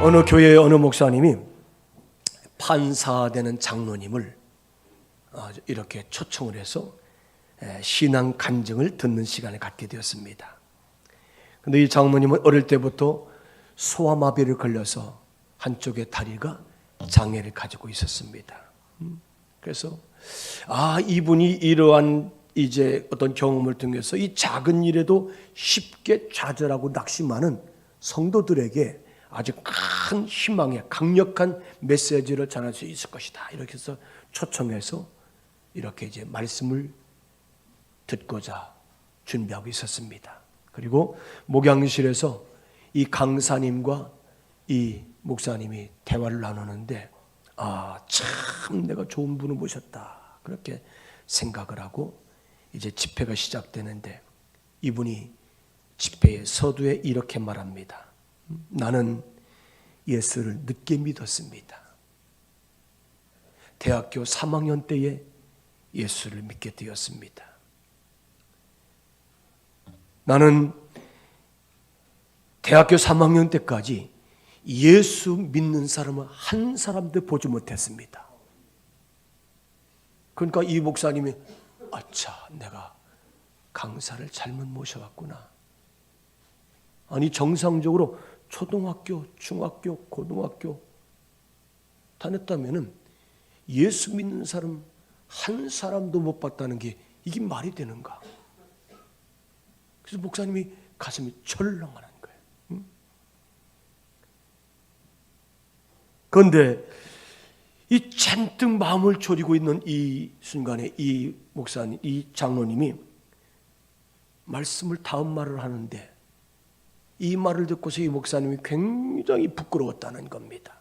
어느 교회의 어느 목사님이 판사되는 장로님을 이렇게 초청을 해서 신앙 간증을 듣는 시간을 갖게 되었습니다. 그런데 이 장로님은 어릴 때부터 소아마비를 걸려서 한쪽의 다리가 장애를 가지고 있었습니다. 그래서 이분이 이러한 이제 어떤 경험을 통해서 이 작은 일에도 쉽게 좌절하고 낙심하는 성도들에게 아주 큰 희망의 강력한 메시지를 전할 수 있을 것이다. 이렇게 해서 초청해서 이렇게 이제 말씀을 듣고자 준비하고 있었습니다. 그리고 목양실에서 이 강사님과 이 목사님이 대화를 나누는데 참 내가 좋은 분을 모셨다. 그렇게 생각을 하고 이제 집회가 시작되는데 이분이 집회의 서두에 이렇게 말합니다. 나는 예수를 늦게 믿었습니다. 대학교 3학년 때에 예수를 믿게 되었습니다. 나는 대학교 3학년 때까지 예수 믿는 사람을 한 사람도 보지 못했습니다. 그러니까 이 목사님이 내가 강사를 잘못 모셔왔구나. 아니 정상적으로 초등학교, 중학교, 고등학교 다녔다면은 예수 믿는 사람 한 사람도 못 봤다는 게 이게 말이 되는가? 그래서 목사님이 가슴이 철렁하는 거예요. 그런데 이 잔뜩 마음을 졸이고 있는 이 순간에 이 목사님, 이 장로님이 말씀을 다음 말을 하는데 이 말을 듣고서 이 목사님이 굉장히 부끄러웠다는 겁니다.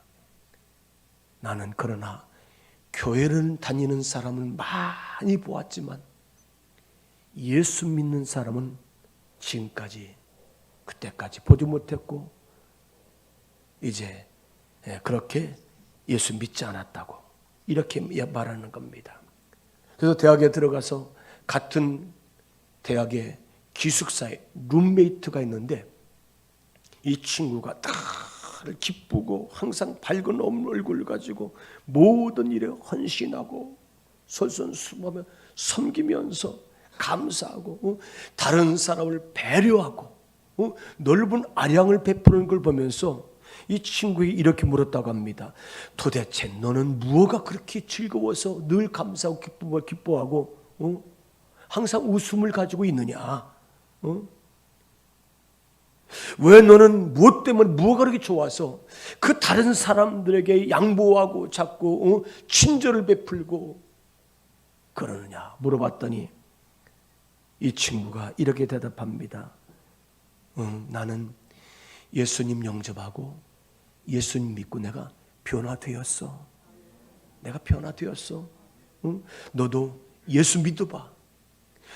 나는 그러나 교회를 다니는 사람은 많이 보았지만 예수 믿는 사람은 지금까지 그때까지 보지 못했고 이제 그렇게 예수 믿지 않았다고 이렇게 말하는 겁니다. 그래서 대학에 들어가서 같은 대학의 기숙사에 룸메이트가 있는데 이 친구가 다들 기쁘고 항상 밝은 얼굴을 가지고 모든 일에 헌신하고 솔선수범하며 섬기면서 감사하고 다른 사람을 배려하고 넓은 아량을 베푸는 걸 보면서 이 친구에게 이렇게 물었다고 합니다. 도대체 너는 무엇가 그렇게 즐거워서 늘 감사하고 기뻐하고 항상 웃음을 가지고 있느냐? 왜 너는 무엇 때문에 무엇가 그렇게 좋아서 그 다른 사람들에게 양보하고 자꾸 친절을 베풀고 그러느냐 물어봤더니 이 친구가 이렇게 대답합니다. 나는 예수님 영접하고 예수님 믿고 내가 변화되었어. 내가 변화되었어. 너도 예수 믿어봐.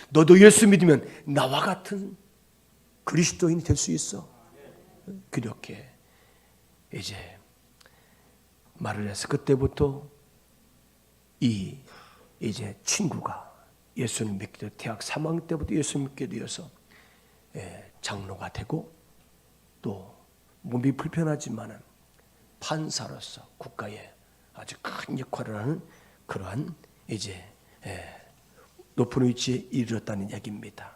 너도 예수 믿으면 나와 같은 그리스도인이 될 수 있어. 그렇게 이제 말을 해서 그때부터 이 이제 친구가 예수를 믿게 되어 대학 3학년 때부터 예수 믿게 되어서 장로가 되고 또 몸이 불편하지만은 판사로서 국가에 아주 큰 역할을 하는 그러한 이제 높은 위치에 이르렀다는 얘기입니다.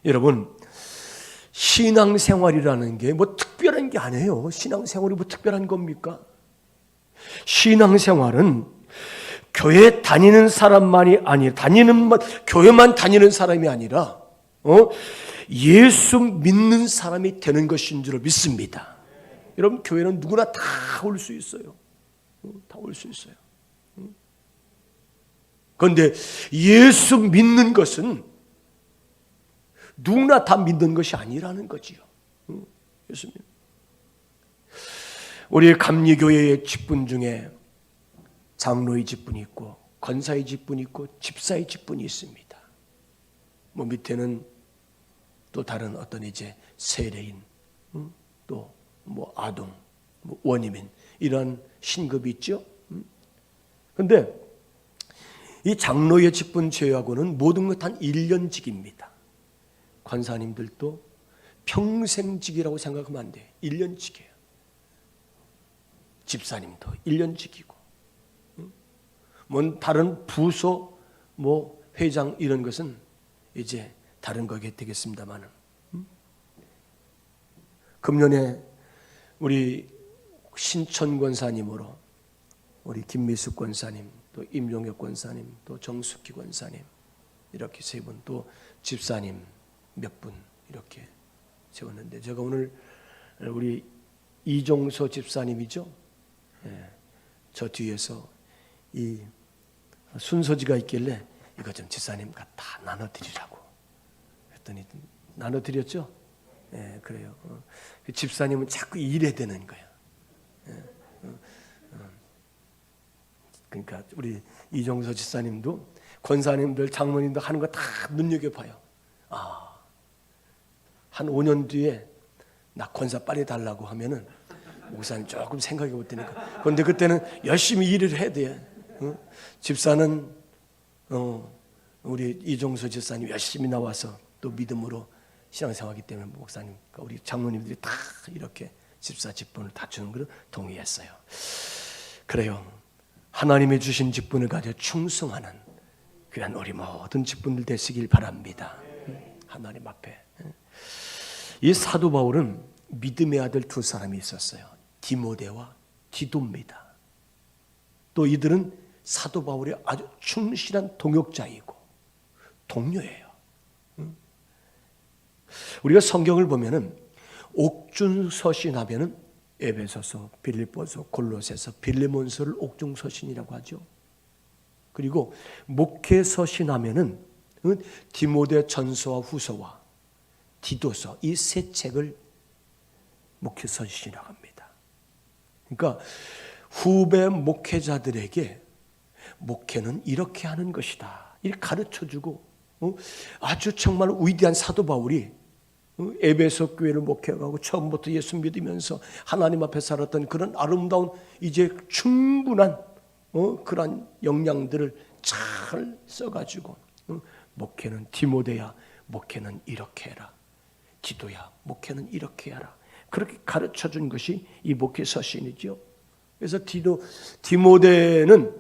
여러분 신앙생활이라는 게 뭐 특별한 게 아니에요. 신앙생활이 뭐 특별한 겁니까? 신앙생활은 교회 다니는 사람만이 아니라 교회만 다니는 사람이 아니라 예수 믿는 사람이 되는 것인 줄 믿습니다. 여러분 교회는 누구나 다 올 수 있어요. 다 올 수 있어요. 그런데 예수 믿는 것은 누구나 다 믿는 것이 아니라는 거지요. 예수님. 우리 감리교회의 직분 중에 장로의 직분이 있고 권사의 직분이 있고 집사의 직분이 있습니다. 뭐 밑에는 또 다른 어떤 이제 세례인, 또 뭐 아동, 뭐 원이민 이런 신급이 있죠. 그런데 이 장로의 직분 제외하고는 모든 것 단 1년직입니다. 권사님들도 평생직이라고 생각하면 안 돼요. 1년직이에요. 집사님도 1년 지키고, 뭐 다른 부서 뭐 회장 이런 것은 이제 다른 거게 되겠습니다만은, 금년에 우리 신천 권사님으로 우리 김미숙 권사님, 또 임종혁 권사님, 또 정숙희 권사님 이렇게 세 분, 또 집사님 몇 분 이렇게 세웠는데, 제가 오늘 우리 이종서 집사님이죠. 예, 저 뒤에서 이 순서지가 있길래 이거 좀 집사님과 다 나눠드리라고 했더니 나눠드렸죠. 예, 그래요. 집사님은 자꾸 일해야 되는 거야. 예, 그러니까 우리 이종서 집사님도 권사님들, 장모님들 하는 거 다 눈여겨봐요. 한 5년 뒤에 나 권사 빨리 달라고 하면은 목사님 조금 생각해 볼 테니까. 그런데 그때는 열심히 일을 해야 돼. 집사는 우리 이종서 집사님 열심히 나와서 또 믿음으로 신앙생활하기 때문에 목사님, 우리 장모님들이 다 이렇게 집사 직분을 다 주는 걸 동의했어요. 그래요. 하나님이 주신 직분을 가져 충성하는 귀한 우리 모든 직분들 되시길 바랍니다. 하나님 앞에. 이 사도 바울은 믿음의 아들 두 사람이 있었어요. 디모데와 디도입니다. 또 이들은 사도 바울의 아주 충실한 동역자이고 동료예요. 우리가 성경을 보면은 옥중서신하면은 에베소서, 빌립보서, 골로새서, 빌레몬서를 옥중서신이라고 하죠. 그리고 목회서신하면은 디모데 전서와 후서와 디도서, 이 세 책을 목회서신이라고 합니다. 그러니까 후배 목회자들에게 목회는 이렇게 하는 것이다, 이렇게 가르쳐주고, 아주 정말 위대한 사도 바울이 에베소 교회를 목회하고 처음부터 예수 믿으면서 하나님 앞에 살았던 그런 아름다운 이제 충분한 그런 역량들을 잘 써가지고, 목회는 디모데야 목회는 이렇게 해라, 디도야 목회는 이렇게 하라, 그렇게 가르쳐준 것이 이 목회서신이죠. 그래서 디모데는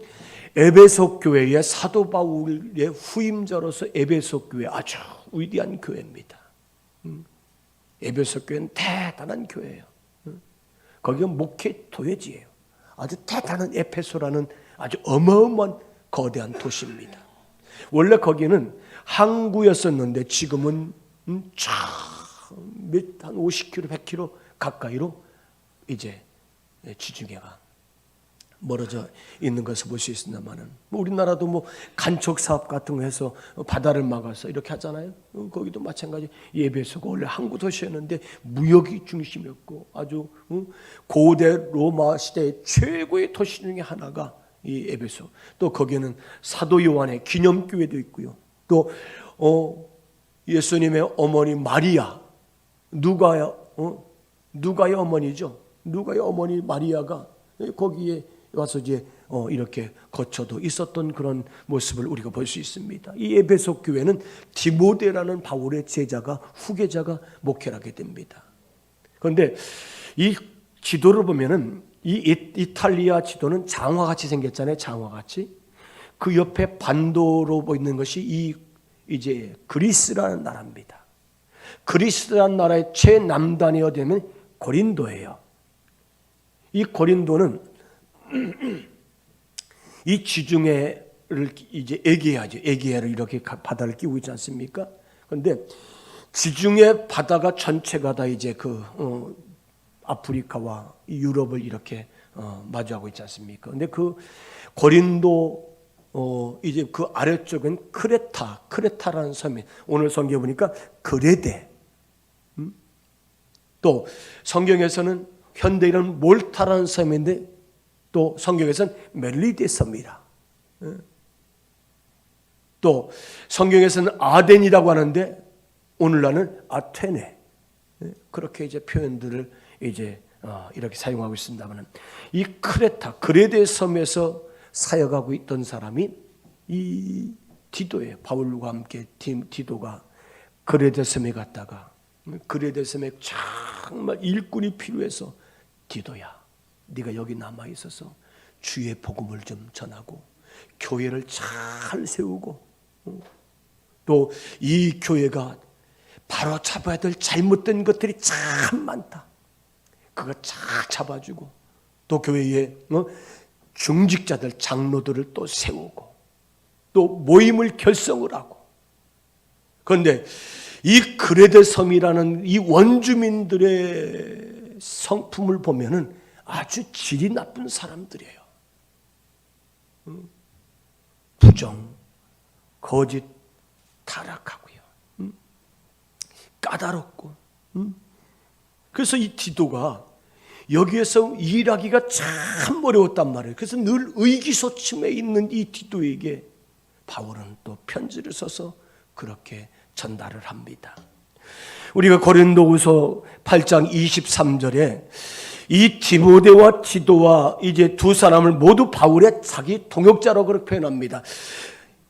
에베소 교회의 사도 바울의 후임자로서 에베소 교회 아주 위대한 교회입니다. 에베소 교회는 대단한 교회예요. 거기가 목회 도회지예요. 아주 대단한 에페소라는 아주 어마어마한 거대한 도시입니다. 원래 거기는 항구였었는데 지금은 한 50km, 100km 가까이로 이제 지중해가 멀어져 있는 것을 볼 수 있습니다만은, 우리나라도 뭐 간척 사업 같은 거 해서 바다를 막아서 이렇게 하잖아요. 거기도 마찬가지. 에베소가 원래 항구 도시였는데 무역이 중심이었고 아주 고대 로마 시대의 최고의 도시 중에 하나가 이 에베소. 또 거기는 사도 요한의 기념교회도 있고요. 또 예수님의 어머니 마리아, 누가의 어머니죠. 누가의 어머니 마리아가 거기에 와서 이제 이렇게 거처도 있었던 그런 모습을 우리가 볼 수 있습니다. 이 에베소 교회는 디모데라는 바울의 제자가, 후계자가 목회를 하게 됩니다. 그런데 이 지도를 보면은 이 이탈리아 지도는 장화같이 생겼잖아요. 장화같이. 그 옆에 반도로 보이는 것이 이제 그리스라는 나라입니다. 그리스라는 나라의 최남단이 어디냐면 고린도예요. 이 고린도는 이 지중해를 이제 에게아죠. 에게아를 이렇게 바다를 끼고 있지 않습니까? 그런데 지중해 바다가 전체가 다 이제 아프리카와 유럽을 이렇게 마주하고 있지 않습니까? 그런데 그 고린도 이제 그 아래쪽은 크레타라는 섬이, 오늘 성경에 보니까 그레데, 또 성경에서는 현대 이름 몰타라는 섬인데 또 성경에서는 멜리데 섬이라, 또 성경에서는 아덴이라고 하는데 오늘날은 아테네, 그렇게 이제 표현들을 이제 이렇게 사용하고 있습니다만, 이 그레데 섬에서 사역하고 있던 사람이 이 디도예요. 바울과 함께 디도가 그레데 섬에 갔다가, 그레데 섬에 정말 일꾼이 필요해서 디도야 네가 여기 남아 있어서 주의 복음을 좀 전하고 교회를 잘 세우고 또 이 교회가 바로 잡아야 될 잘못된 것들이 참 많다. 그거 잘 잡아주고 또 교회에 중직자들 장로들을 또 세우고 또 모임을 결성을 하고. 그런데 이 그레데 섬이라는 이 원주민들의 성품을 보면은 아주 질이 나쁜 사람들이에요. 부정, 거짓, 타락하고요. 까다롭고. 그래서 이 디도가 여기에서 일하기가 참 어려웠단 말이에요. 그래서 늘 의기소침해 있는 이 디도에게 바울은 또 편지를 써서 그렇게 전달을 합니다. 우리가 고린도후서 8장 23절에 이 디모데와 디도와 이제 두 사람을 모두 바울의 자기 동역자로 그렇게 표현합니다.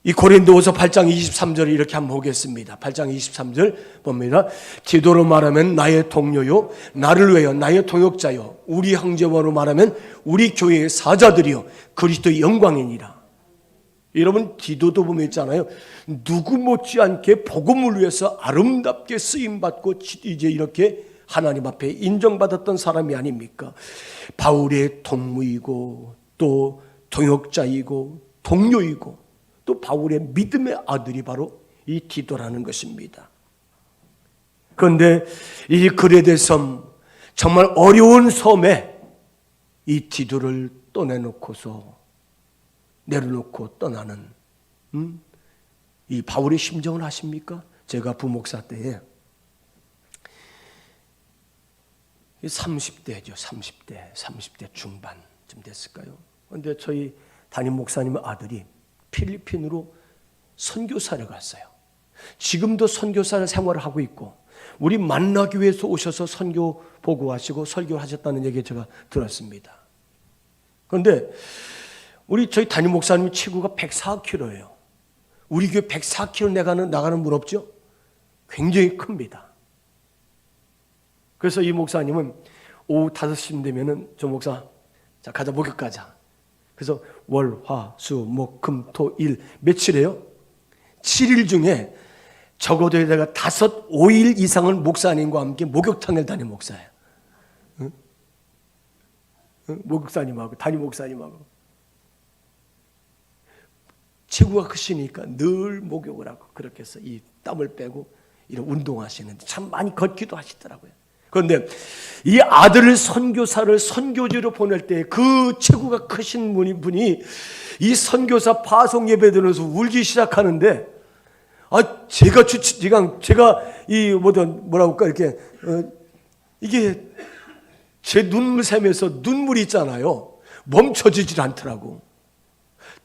이 고린도후서 8장 23절을 이렇게 한번 보겠습니다. 8장 23절 봅니다. 디도로 말하면 나의 동료요, 나를 위하여 나의 동역자요, 우리 형제와로 말하면 우리 교회의 사자들이요, 그리스도의 영광이니라. 여러분, 디도도 보면 있잖아요. 누구 못지않게 복음을 위해서 아름답게 쓰임받고 이제 이렇게 하나님 앞에 인정받았던 사람이 아닙니까? 바울의 동무이고 또 동역자이고 동료이고 또 바울의 믿음의 아들이 바로 이 디도라는 것입니다. 그런데 이 그레데 섬, 정말 어려운 섬에 이 디도를 내려놓고 떠나는 이 바울의 심정을 아십니까? 제가 부목사 때에 30대죠. 30대 중반쯤 됐을까요? 그런데 저희 담임 목사님의 아들이 필리핀으로 선교사를 갔어요. 지금도 선교사 생활을 하고 있고 우리 만나교회에서 오셔서 선교 보고하시고 설교하셨다는 얘기 제가 들었습니다. 그런데 저희 담임 목사님의 체구가 104kg예요. 우리 교회 104kg 나가는 분 없죠? 굉장히 큽니다. 그래서 이 목사님은 오후 5시쯤 되면은 저 목사, 자, 가자, 목욕 가자. 그래서 월, 화, 수, 목, 금, 토, 일 며칠이에요? 7일 중에 적어도 내가 5일 이상은 목사님과 함께 목욕탕을 다닌 목사예요. 응? 목욕사님하고 담임 목사님하고 체구가 크시니까 늘 목욕을 하고 그렇게 해서 이 땀을 빼고 이런 운동하시는데 참 많이 걷기도 하시더라고요. 그런데 이 아들을 선교지로 보낼 때 그 체구가 크신 분이 이 선교사 파송 예배 들으면서 울기 시작하는데, 제가 이 뭐라고 할까 이렇게 이게 제 눈물샘에서 눈물이 있잖아요. 멈춰지질 않더라고.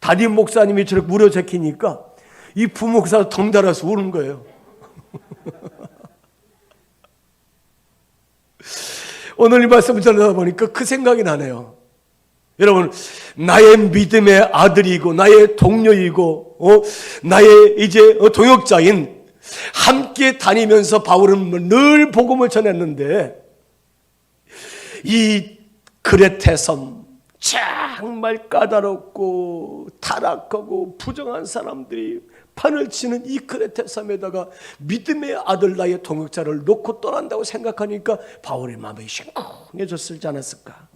담임 목사님이 저렇게 무료제키니까 이 부목사가 덩달아서 우는 거예요. 오늘 이 말씀을 전하다 보니까 그 생각이 나네요. 여러분, 나의 믿음의 아들이고 나의 동료이고 나의 이제 동역자인 함께 다니면서 바울은 늘 복음을 전했는데 이 그레테 섬 정말 까다롭고 타락하고 부정한 사람들이 판을 치는 이 그레테 섬에다가 믿음의 아들 나의 동역자를 놓고 떠난다고 생각하니까 바울의 마음이 심쿵해졌을지 않았을까?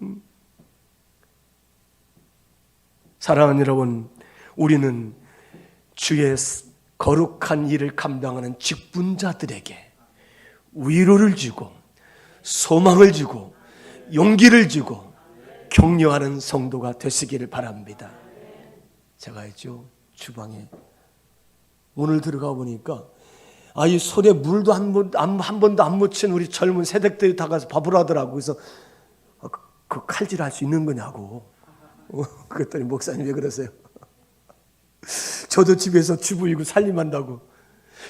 사랑하는 여러분, 우리는 주의 거룩한 일을 감당하는 직분자들에게 위로를 주고 소망을 주고 용기를 주고 격려하는 성도가 되시기를 바랍니다. 제가 있죠, 주방에 오늘 들어가 보니까 이 손에 물도 한 번도 안 묻힌 우리 젊은 새댁들이 다 가서 밥을 하더라고. 그래서 그 칼질할 수 있는 거냐고. 그랬더니 목사님 왜 그러세요? 저도 집에서 주부이고 살림한다고.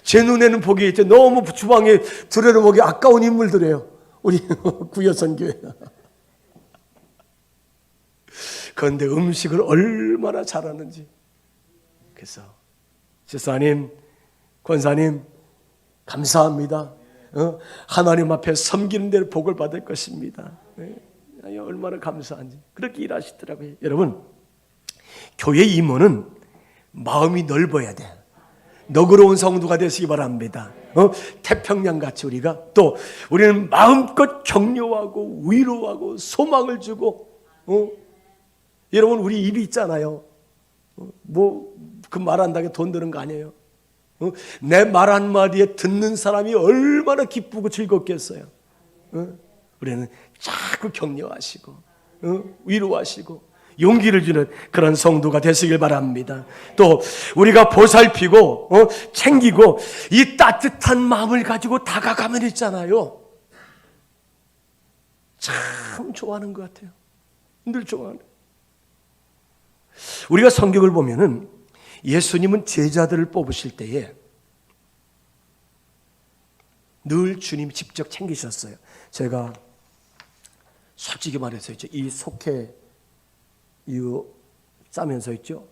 제 눈에는 보기에 너무 주방에 들여다보기 아까운 인물들이에요. 우리 구여선교회. 그런데 음식을 얼마나 잘하는지. 그래서 집사님, 권사님 감사합니다. 하나님 앞에 섬기는 대로 복을 받을 것입니다. 얼마나 감사한지 그렇게 일하시더라고요. 여러분, 교회 임원은 마음이 넓어야 돼. 너그러운 성도가 되시기 바랍니다. 태평양같이 우리는 마음껏 격려하고 위로하고 소망을 주고, 여러분, 우리 입이 있잖아요. 그 말한다고 돈 드는 거 아니에요. 내 말 한마디에 듣는 사람이 얼마나 기쁘고 즐겁겠어요. 우리는 자꾸 격려하시고 위로하시고 용기를 주는 그런 성도가 되시길 바랍니다. 또 우리가 보살피고 챙기고 이 따뜻한 마음을 가지고 다가가면 있잖아요. 참 좋아하는 것 같아요. 늘 좋아하는. 우리가 성경을 보면은 예수님은 제자들을 뽑으실 때에 늘 주님이 직접 챙기셨어요. 제가 솔직히 말해서 이 속해 이거 싸면서 있죠.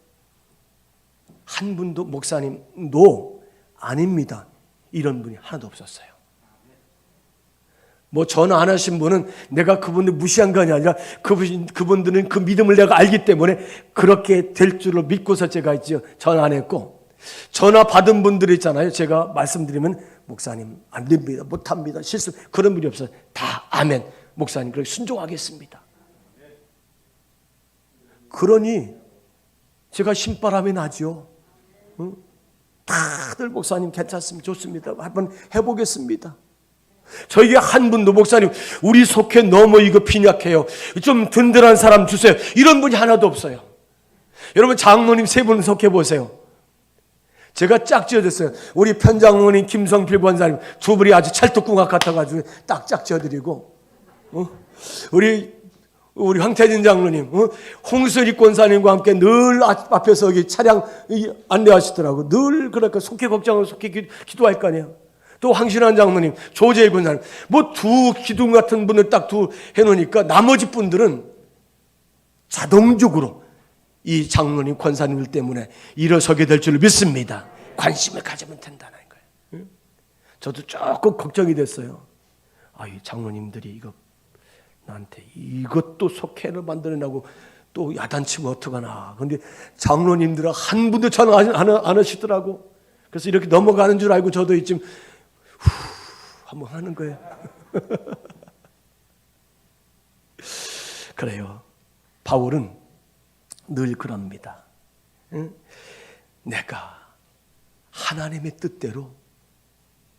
한 분도 목사님도 아닙니다. 이런 분이 하나도 없었어요. 전화 안 하신 분은 내가 그분들 무시한 거 아니라 그분들은 그 믿음을 내가 알기 때문에 그렇게 될 줄로 믿고서 제가 있죠. 전화 안 했고, 전화 받은 분들 있잖아요. 제가 말씀드리면 목사님 안 됩니다. 못합니다. 실수. 그런 분이 없어요. 다 아멘. 목사님 그렇게 순종하겠습니다. 그러니 제가 신바람이 나죠. 다들 목사님 괜찮습니다. 좋습니다. 한번 해보겠습니다. 저에게 한 분도 목사님 우리 속해 너무 이거 빈약해요. 좀 든든한 사람 주세요. 이런 분이 하나도 없어요. 여러분 장로님 3분 속해 보세요. 제가 짝 지어줬어요. 우리 편장로님 김성필 권사님 2분이 아주 찰떡궁합 같아가지고 짝 지어드리고, 우리 황태진 장로님, 홍수리 권사님과 함께 늘 앞에서 여기 차량 안내하시더라고. 늘 그렇게 속해 걱정을 속해 기도할 거 아니에요. 또 황신환 장로님, 조재일 권사님, 2 기둥 같은 분을 딱 해놓으니까 나머지 분들은 자동적으로 이 장로님, 권사님들 때문에 일어서게 될 줄 믿습니다. 관심을 가지면 된다는 거예요. 저도 조금 걱정이 됐어요. 이 장로님들이 이거 나한테 이것도 속해를 만들어내고 또 야단치면 어떡하나. 그런데 장로님들은 한 분도 전화 안 하시더라고. 그래서 이렇게 넘어가는 줄 알고 저도 지금 한번 하는 거예요. 그래요. 바울은 늘 그럽니다. 내가 하나님의 뜻대로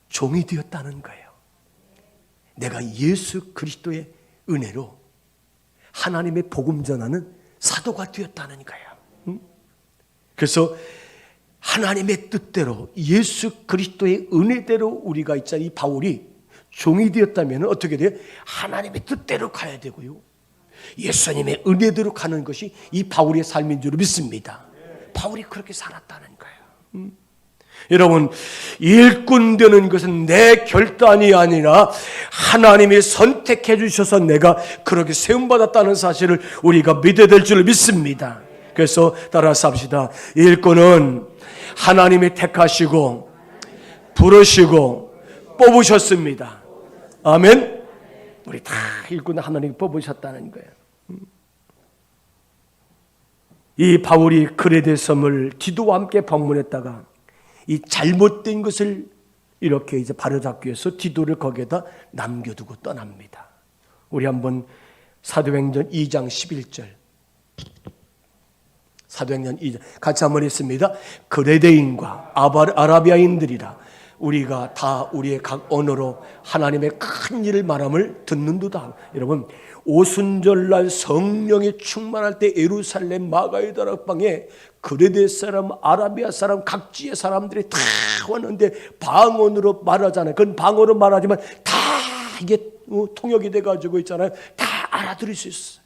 종이 되었다는 거예요. 내가 예수 그리스도의 은혜로 하나님의 복음 전하는 사도가 되었다는 거예요. 그래서 하나님의 뜻대로 예수 그리스도의 은혜대로 우리가 있잖아요. 이 바울이 종이 되었다면 어떻게 돼요? 하나님의 뜻대로 가야 되고요. 예수님의 은혜대로 가는 것이 이 바울의 삶인 줄 믿습니다. 바울이 그렇게 살았다는 거예요. 여러분, 일꾼 되는 것은 내 결단이 아니라 하나님이 선택해 주셔서 내가 그렇게 세움받았다는 사실을 우리가 믿어야 될 줄 믿습니다. 그래서 따라서 합시다. 일꾼은 하나님이 택하시고 부르시고 뽑으셨습니다. 아멘. 우리 다 일꾼은 하나님이 뽑으셨다는 거예요. 이 바울이 그레데 섬을 디도와 함께 방문했다가 이 잘못된 것을 이렇게 이제 바로잡기 위해서 디도를 거기에다 남겨두고 떠납니다. 우리 한번 사도행전 2장 11절. 사도행전 2장 같이 한번 읽습니다. 그레데인과 아라비아인들이라 우리가 다 우리의 각 언어로 하나님의 큰 일을 말함을 듣는도다. 여러분, 오순절날 성령이 충만할 때 예루살렘 마가의 다락방에 그레데 사람, 아라비아 사람, 각지의 사람들이 다 왔는데 방언으로 말하잖아요. 그건 방언으로 말하지만 다 이게 통역이 돼가지고 있잖아요. 다 알아들을 수 있어요.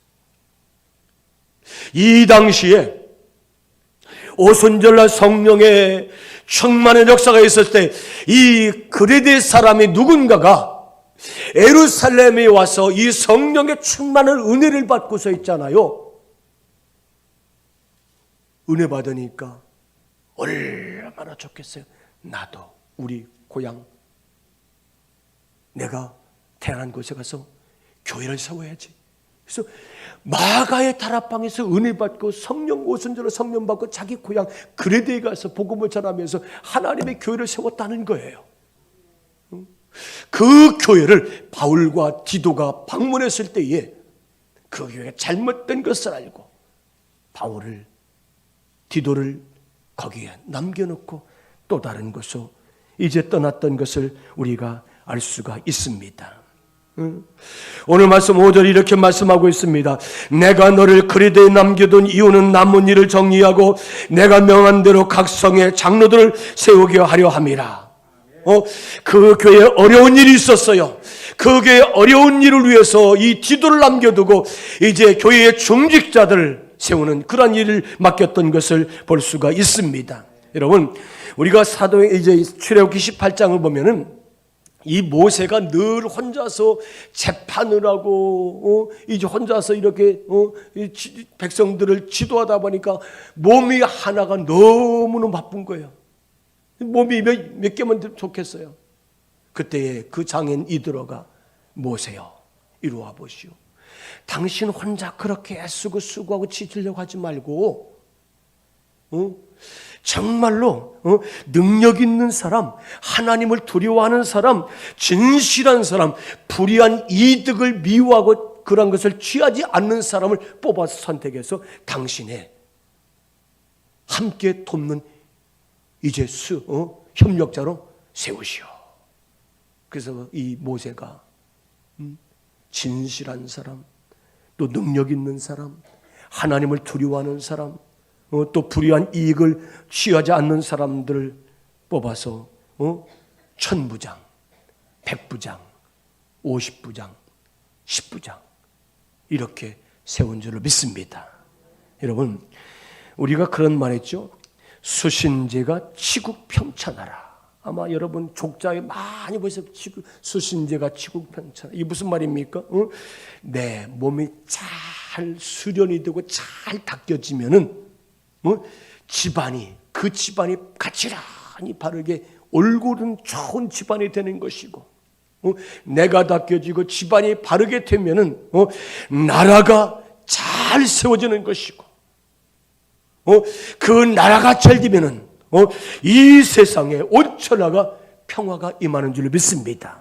이 당시에 오순절날 성령의 충만한 역사가 있었을 때 이 그레데 사람이 누군가가 예루살렘에 와서 이 성령의 충만한 은혜를 받고서 있잖아요. 은혜 받으니까 얼마나 좋겠어요. 나도 우리 고향 내가 태어난 곳에 가서 교회를 세워야지. 그래서 마가의 다락방에서 은혜 받고 성령 오순절로 성령 받고 자기 고향 그레데에 가서 복음을 전하면서 하나님의 교회를 세웠다는 거예요. 그 교회를 바울과 디도가 방문했을 때에 그 교회가 잘못된 것을 알고 바울을 디도를 거기에 남겨놓고 또 다른 곳으로 이제 떠났던 것을 우리가 알 수가 있습니다. 오늘 말씀 5절 이렇게 말씀하고 있습니다. 내가 너를 그리스도에 남겨둔 이유는 남은 일을 정리하고 내가 명한 대로 각 성의 장로들을 세우게 하려 함이라. 그 교회에 어려운 일이 있었어요. 그 교회에 어려운 일을 위해서 이 디도를 남겨두고 이제 교회의 중직자들을 세우는 그런 일을 맡겼던 것을 볼 수가 있습니다. 여러분, 우리가 사도행 이제 출애굽기 18장을 보면은 이 모세가 늘 혼자서 재판을 하고 이제 혼자서 이렇게 백성들을 지도하다 보니까 몸이 하나가 너무너무 바쁜 거예요. 몸이 몇 개만 좋겠어요. 그때에 그 장인 이드로가 모세여 이리 와 보시오. 당신 혼자 그렇게 애쓰고 수고하고 지치려고 하지 말고 정말로 능력 있는 사람, 하나님을 두려워하는 사람, 진실한 사람, 불의한 이득을 미워하고 그런 것을 취하지 않는 사람을 뽑아서 선택해서 당신의 함께 돕는 이제 협력자로 세우시오. 그래서 이 모세가 진실한 사람, 또 능력 있는 사람, 하나님을 두려워하는 사람, 또 불의한 이익을 취하지 않는 사람들을 뽑아서 1000부장, 100부장, 50부장, 10부장 이렇게 세운 줄로 믿습니다. 여러분, 우리가 그런 말 했죠. 수신제가 치국평천하라. 아마 여러분 족자에 많이 보세요. 수신제가 치국평천하라. 이게 무슨 말입니까? 내 몸이 잘 수련이 되고 잘 닦여지면은 집안이 그 집안이 가치란히 바르게 올곧은 좋은 집안이 되는 것이고 내가 닦여지고 집안이 바르게 되면은 나라가 잘 세워지는 것이고 그 나라가 잘 되면은 이 세상에 온 천하가 평화가 임하는 줄 믿습니다.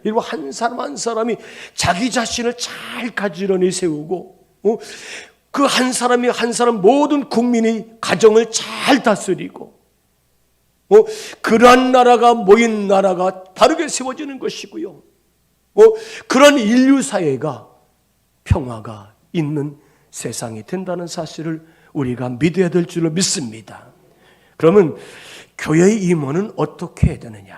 그리고 한 사람 한 사람이 자기 자신을 잘 가지런히 세우고 그 한 사람이 한 사람 모든 국민이 가정을 잘 다스리고 그러한 나라가 모인 나라가 바르게 세워지는 것이고요. 그런 인류 사회가 평화가 있는 세상이 된다는 사실을 우리가 믿어야 될 줄로 믿습니다. 그러면 교회의 임원은 어떻게 해야 되느냐?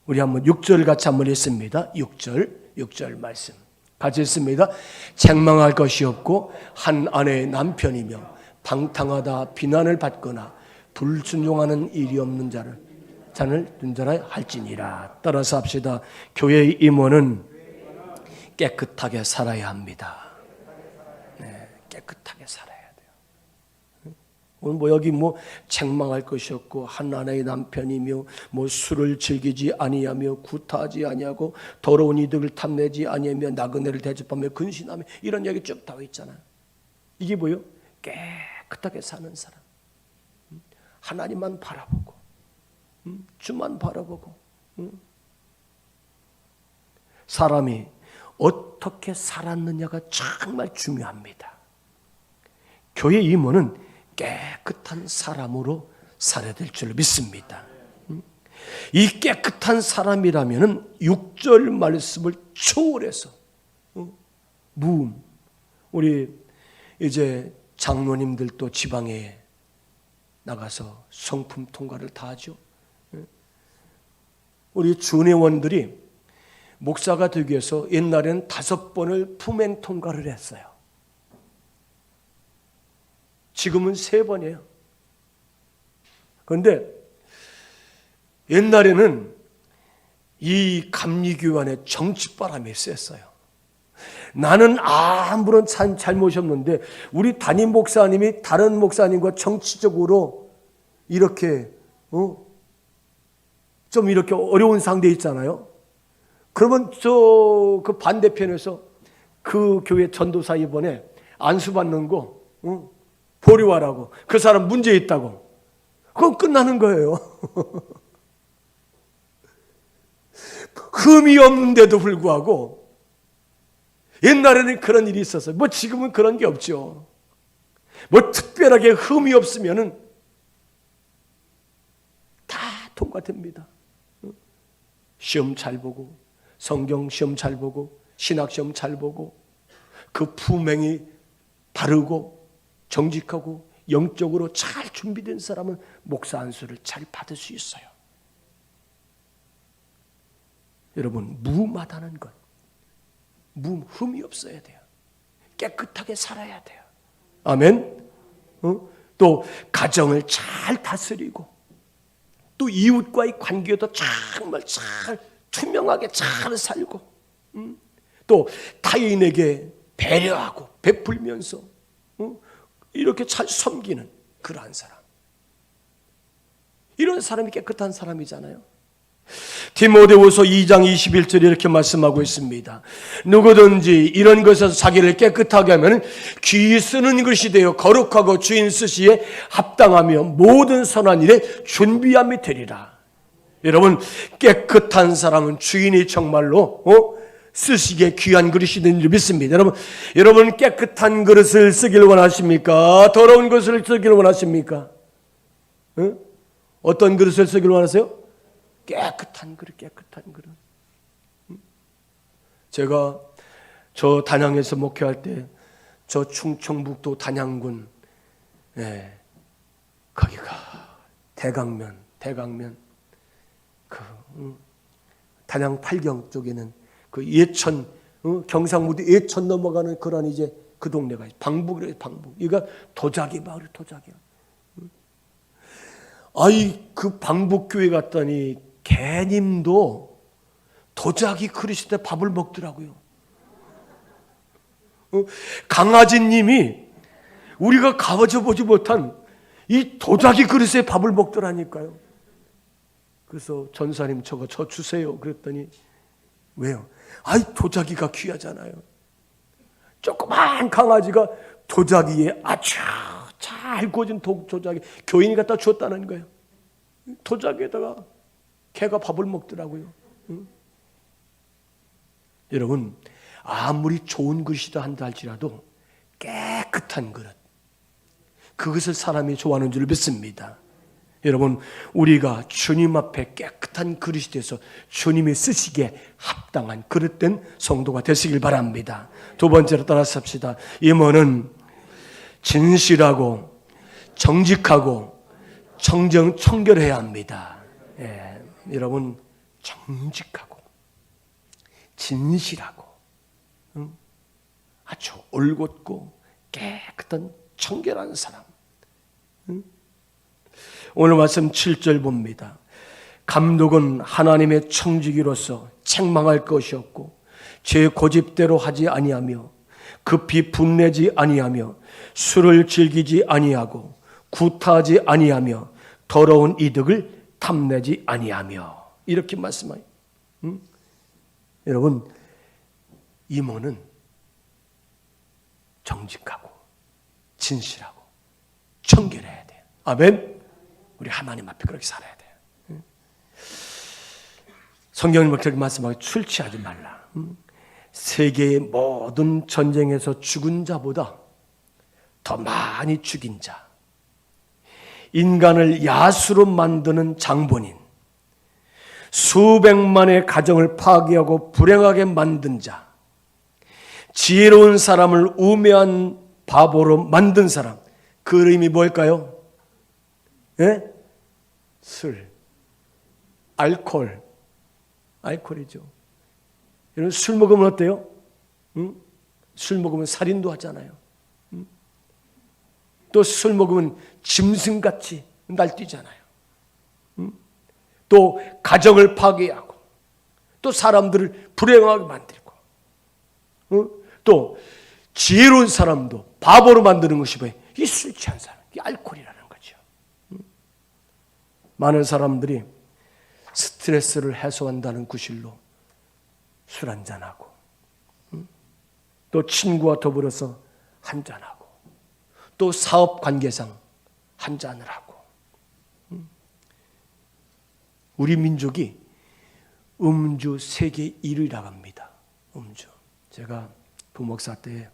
우리 한번 6절 같이 한번 읽습니다. 6절 말씀. 같이 읽습니다. 책망할 것이 없고 한 아내의 남편이며 방탕하다 비난을 받거나 불순종하는 일이 없는 자를 둔 자라 할지니라. 따라서 합시다. 교회의 임원은 깨끗하게 살아야 합니다. 네, 깨끗하게 살아야 돼요. 오늘 여기 책망할 것이 없고 한 아내의 남편이며 술을 즐기지 아니하며 구타하지 아니하고 더러운 이득을 탐내지 아니하며 나그네를 대접하며 근신하며 이런 얘기 쭉 나와 있잖아요. 이게 뭐예요? 깨끗하게 사는 사람. 하나님만 바라보고 주만 바라보고 사람이 어떻게 살았느냐가 정말 중요합니다. 교회 임원은 깨끗한 사람으로 살아야 될 줄 믿습니다. 이 깨끗한 사람이라면은 6절 말씀을 초월해서 무음 우리 이제 장로님들도 지방에 나가서 성품 통과를 다 하죠. 우리 준회원들이 목사가 되기 위해서 옛날에는 5번을 품행 통과를 했어요. 지금은 3번이에요. 그런데 옛날에는 이 감리교환에 정치바람이 셌어요. 나는 아무런 잘못이 없는데 우리 담임 목사님이 다른 목사님과 정치적으로 이렇게 좀 이렇게 어려운 상대에 있잖아요. 그러면 그 반대편에서 그 교회 전도사 이번에 안수받는 거 보류하라고. 그 사람 문제 있다고. 그건 끝나는 거예요. 흠이 없는데도 불구하고 옛날에는 그런 일이 있었어요. 뭐 지금은 그런 게 없죠. 뭐 특별하게 흠이 없으면은 다 통과됩니다. 시험 잘 보고, 성경 시험 잘 보고, 신학 시험 잘 보고, 그 품행이 바르고 정직하고 영적으로 잘 준비된 사람은 목사 안수를 잘 받을 수 있어요. 여러분, 무마다는 것, 흠이 없어야 돼요. 깨끗하게 살아야 돼요. 아멘. 또 가정을 잘 다스리고, 또 이웃과의 관계도 정말 잘 투명하게 잘 살고, 또 타인에게 배려하고 베풀면서 이렇게 잘 섬기는 그러한 사람. 이런 사람이 깨끗한 사람이잖아요. 디모데후서 2장 21절에 이렇게 말씀하고 있습니다. 누구든지 이런 것에서 자기를 깨끗하게 하면 귀 쓰는 것이 되어 거룩하고 주인 쓰시에 합당하며 모든 선한 일에 준비함이 되리라. 여러분, 깨끗한 사람은 주인이 정말로 쓰시기에 귀한 그릇이 된 줄 믿습니다. 여러분 깨끗한 그릇을 쓰기를 원하십니까? 더러운 그릇을 쓰기를 원하십니까? 어떤 그릇을 쓰기를 원하세요? 깨끗한 그릇, 깨끗한 그릇. 제가 저 단양에서 목회할 때 저 충청북도 단양군, 거기가 대강면 그 단양 팔경 쪽에는 그 예천, 경상북도 예천 넘어가는 그런 이제 그 동네가 방북이래요, 방북. 이거 도자기 마을이 도자기야. 아이, 그 방북교회 갔더니 개님도 도자기 그릇에 밥을 먹더라고요. 강아지님이 우리가 가져보지 못한 이 도자기 그릇에 밥을 먹더라니까요. 그래서 전사님 저 주세요. 그랬더니 왜요? 아이, 도자기가 귀하잖아요. 조그만 강아지가 도자기에 아주 잘 구워진 도자기 교인이 갖다 줬다는 거예요. 도자기에다가 개가 밥을 먹더라고요. 여러분, 아무리 좋은 그릇이다 한다 할지라도 깨끗한 그릇, 그것을 사람이 좋아하는 줄 믿습니다. 여러분, 우리가 주님 앞에 깨끗한 그릇이 돼서 주님이 쓰시기에 합당한 그릇된 성도가 되시길 바랍니다. 두 번째로 따라서 합시다. 임원은 진실하고 정직하고 청결해야 합니다. 여러분, 정직하고 진실하고 아주 올곧고 깨끗한 청결한 사람. 오늘 말씀 7절 봅니다. 감독은 하나님의 청지기로서 책망할 것이 없고 제 고집대로 하지 아니하며 급히 분내지 아니하며 술을 즐기지 아니하고 구타하지 아니하며 더러운 이득을 탐내지 아니하며, 이렇게 말씀해요. 여러분, 임원은 정직하고 진실하고 청결해야 돼요. 아멘. 우리 하나님 앞에 그렇게 살아야 돼요. 성경은 그렇게 말씀하고 술 취하지 말라. 세계의 모든 전쟁에서 죽은 자보다 더 많이 죽인 자, 인간을 야수로 만드는 장본인, 수백만의 가정을 파괴하고 불행하게 만든 자, 지혜로운 사람을 우매한 바보로 만든 사람, 그 이름이 뭘까요? 술, 알코올이죠. 여러분, 술 먹으면 어때요? 술 먹으면 살인도 하잖아요. 또 술 먹으면 짐승같이 날뛰잖아요. 또 가정을 파괴하고, 또 사람들을 불행하게 만들고, 또 지혜로운 사람도 바보로 만드는 것이 뭐예요? 이 술 취한 사람, 이 알코올이라는 거죠. 많은 사람들이 스트레스를 해소한다는 구실로 술 한잔하고, 또 친구와 더불어서 한잔하고, 또 사업 관계상 한잔을 하고. 우리 민족이 음주 세계 1위라고 합니다. 음주. 제가 부목사 때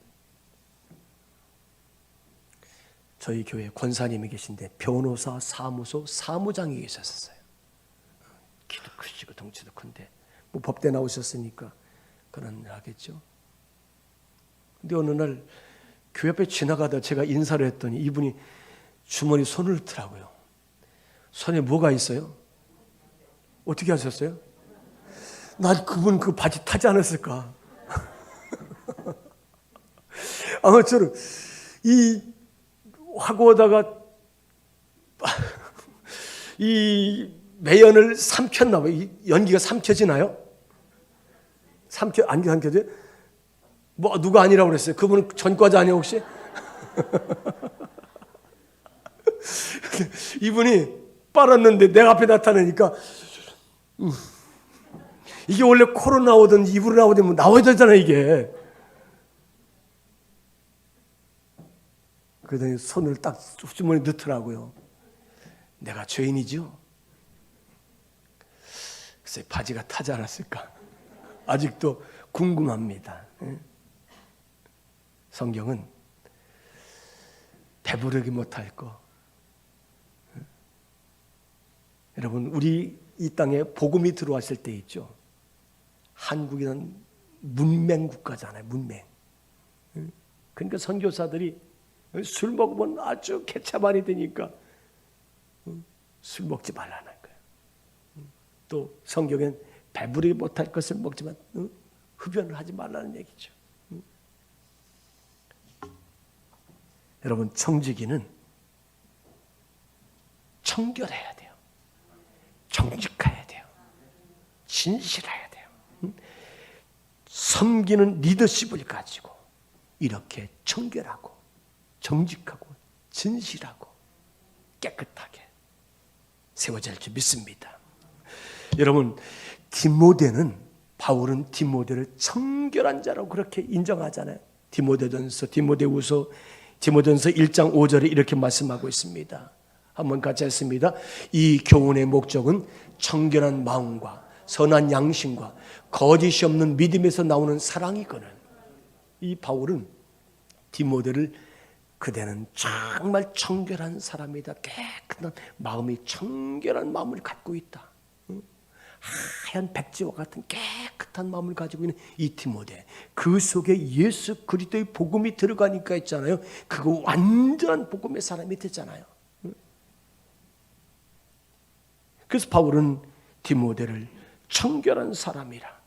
저희 교회 권사님이 계신데 변호사 사무소 사무장이 계셨어요. 키도 크시고 덩치도 큰데 뭐 법대 나오셨으니까 그런 일 하겠죠. 근데 어느 날 교회 앞에 지나가다 제가 인사를 했더니 이분이 주머니 손을 넣더라고요. 손에 뭐가 있어요? 어떻게 하셨어요? 난 그분 그 바지 타지 않았을까? 아무쪼록 이 하고 오다가 이 매연을 삼켰나 봐요. 연기가 삼켜지나요? 안 삼켜져요? 뭐 누가 아니라고 그랬어요? 그분은 전과자 아니에요 혹시? 이분이 빨았는데 내 앞에 나타나니까 이게 원래 코로 나오든 입으로 나오든 뭐 나와야 되잖아 이게. 그러더니 손을 딱 주머니에 넣더라고요. 내가 죄인이죠? 글쎄 바지가 타지 않았을까? 아직도 궁금합니다. 성경은 배부르기 못할 거. 여러분 우리 이 땅에 복음이 들어왔을 때 있죠. 한국이란 문맹 국가잖아요. 문맹. 그러니까 선교사들이 술 먹으면 아주 개차반이 되니까 술 먹지 말라는 거예요. 또 성경엔 배부르지 못할 것을 먹지만 흡연을 하지 말라는 얘기죠. 여러분 청지기는 청결해야 돼요. 정직해야 돼요. 진실해야 돼요. 섬기는 리더십을 가지고 이렇게 청결하고 정직하고 진실하고 깨끗하게 세워질 줄 믿습니다. 여러분 디모데는 바울은 디모데를 청결한 자라고 그렇게 인정하잖아요. 디모데전서 1장 5절에 이렇게 말씀하고 있습니다. 한번 같이 했습니다. 이 교훈의 목적은 청결한 마음과 선한 양심과 거짓이 없는 믿음에서 나오는 사랑이거든. 이 바울은 디모데를 그대는 정말 청결한 사람이다. 깨끗한 마음이 청결한 마음을 갖고 있다. 하얀 백지와 같은 깨끗한 마음을 가지고 있는 이 디모데. 그 속에 예수 그리스도의 복음이 들어가니까 있잖아요. 그거 완전한 복음의 사람이 됐잖아요. 그래서 바울은 디모데를 청결한 사람이라.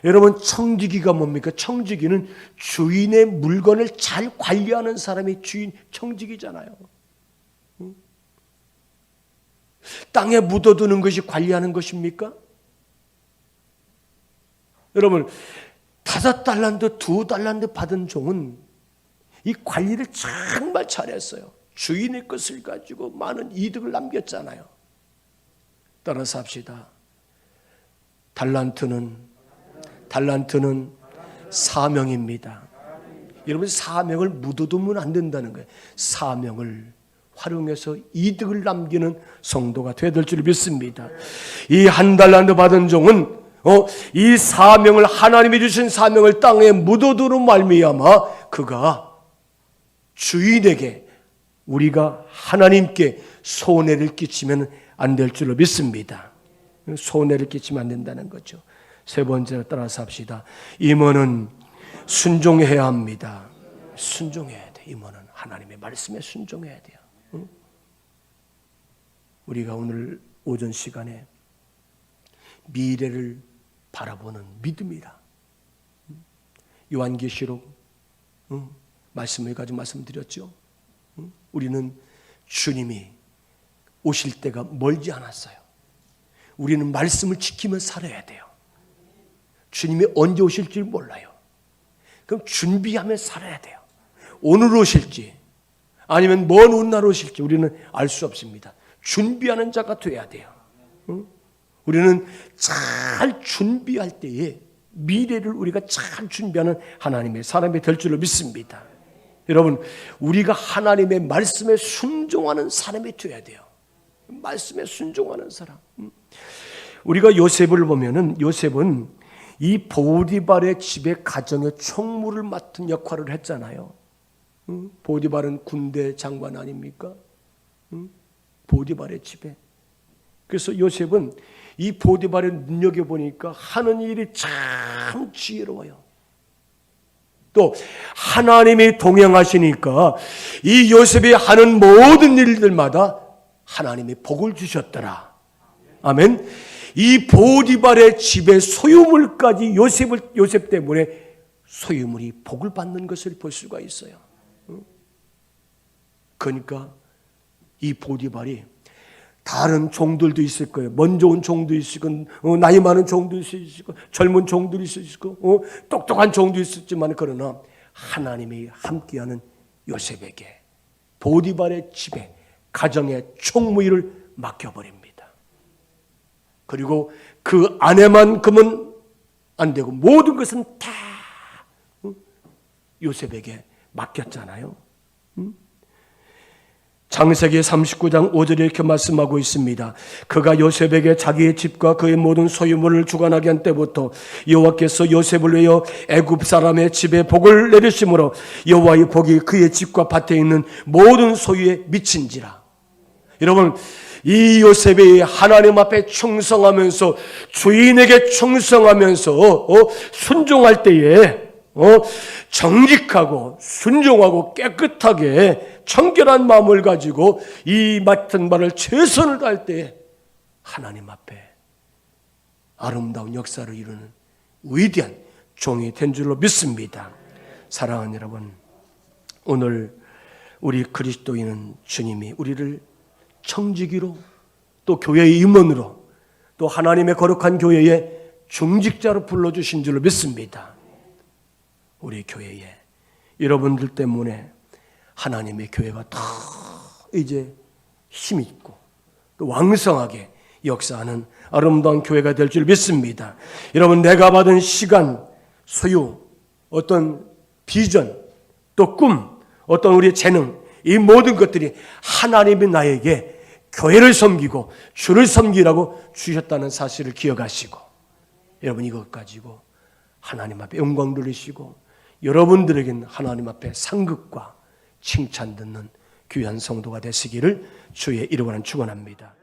여러분 청지기가 뭡니까? 청지기는 주인의 물건을 잘 관리하는 사람이 주인 청지기잖아요. 땅에 묻어두는 것이 관리하는 것입니까? 여러분 5달란트, 2달란트 받은 종은 이 관리를 정말 잘했어요. 주인의 것을 가지고 많은 이득을 남겼잖아요. 따라서 합시다. 달란트는 사명입니다. 여러분 사명을 묻어두면 안 된다는 거예요. 사명을 활용해서 이득을 남기는 성도가 되어야 될 줄 믿습니다. 이 1달란트 받은 종은 이 사명을 하나님이 주신 사명을 땅에 묻어두는 말미암아 그가 주인에게 우리가 하나님께 손해를 끼치면 안 될 줄로 믿습니다. 손해를 끼치면 안 된다는 거죠. 세 번째로 따라서 합시다. 임원은 순종해야 합니다. 순종해야 돼. 임원은 하나님의 말씀에 순종해야 돼요. 우리가 오늘 오전 시간에 미래를 바라보는 믿음이라. 요한계시록 말씀을 가지고 말씀드렸죠. 우리는 주님이 오실 때가 멀지 않았어요. 우리는 말씀을 지키며 살아야 돼요. 주님이 언제 오실지 몰라요. 그럼 준비하며 살아야 돼요. 오늘 오실지 아니면 먼 훗날 오실지 우리는 알 수 없습니다. 준비하는 자가 돼야 돼요. 우리는 잘 준비할 때에 미래를 우리가 잘 준비하는 하나님의 사람이 될 줄로 믿습니다. 여러분, 우리가 하나님의 말씀에 순종하는 사람이 되어야 돼요. 말씀에 순종하는 사람. 우리가 요셉을 보면은 요셉은 이 보디발의 집에 가정의 총무를 맡은 역할을 했잖아요. 보디발은 군대 장관 아닙니까? 보디발의 집에. 그래서 요셉은 이 보디발의 눈여겨보니까 하는 일이 참 지혜로워요. 또 하나님이 동행하시니까 이 요셉이 하는 모든 일들마다 하나님이 복을 주셨더라. 아멘. 이 보디발의 집의 소유물까지 요셉 때문에 소유물이 복을 받는 것을 볼 수가 있어요. 그러니까 이 보디발이 다른 종들도 있을 거예요. 먼저 온 종도 있고, 나이 많은 종도 있고, 젊은 종들이 있고, 똑똑한 종도 있었지만, 그러나 하나님이 함께하는 요셉에게 보디발의 집에 가정의 총무일을 맡겨버립니다. 그리고 그 아내만큼은 안 되고 모든 것은 다 요셉에게 맡겼잖아요. 창세기 39장 5절에 이렇게 말씀하고 있습니다. 그가 요셉에게 자기의 집과 그의 모든 소유물을 주관하게 한 때부터 여호와께서 요셉을 위하여 애굽 사람의 집에 복을 내리심으로 여호와의 복이 그의 집과 밭에 있는 모든 소유에 미친지라. 여러분, 이 요셉이 하나님 앞에 충성하면서 주인에게 충성하면서 순종할 때에 정직하고 순종하고 깨끗하게 청결한 마음을 가지고 이 맡은 바를 최선을 다할 때 하나님 앞에 아름다운 역사를 이루는 위대한 종이 된 줄로 믿습니다. 사랑하는 여러분, 오늘 우리 그리스도인은 주님이 우리를 청지기로 또 교회의 임원으로 또 하나님의 거룩한 교회의 중직자로 불러주신 줄로 믿습니다. 우리 교회에 여러분들 때문에 하나님의 교회가 더 이제 힘있고 또 왕성하게 역사하는 아름다운 교회가 될 줄 믿습니다. 여러분, 내가 받은 시간, 소유, 어떤 비전, 또 꿈, 어떤 우리의 재능, 이 모든 것들이 하나님이 나에게 교회를 섬기고 주를 섬기라고 주셨다는 사실을 기억하시고, 여러분 이것 가지고 하나님 앞에 영광 돌리시고 여러분들에게는 하나님 앞에 상급과 칭찬 듣는 귀한 성도가 되시기를 주의 이름으로 축원합니다.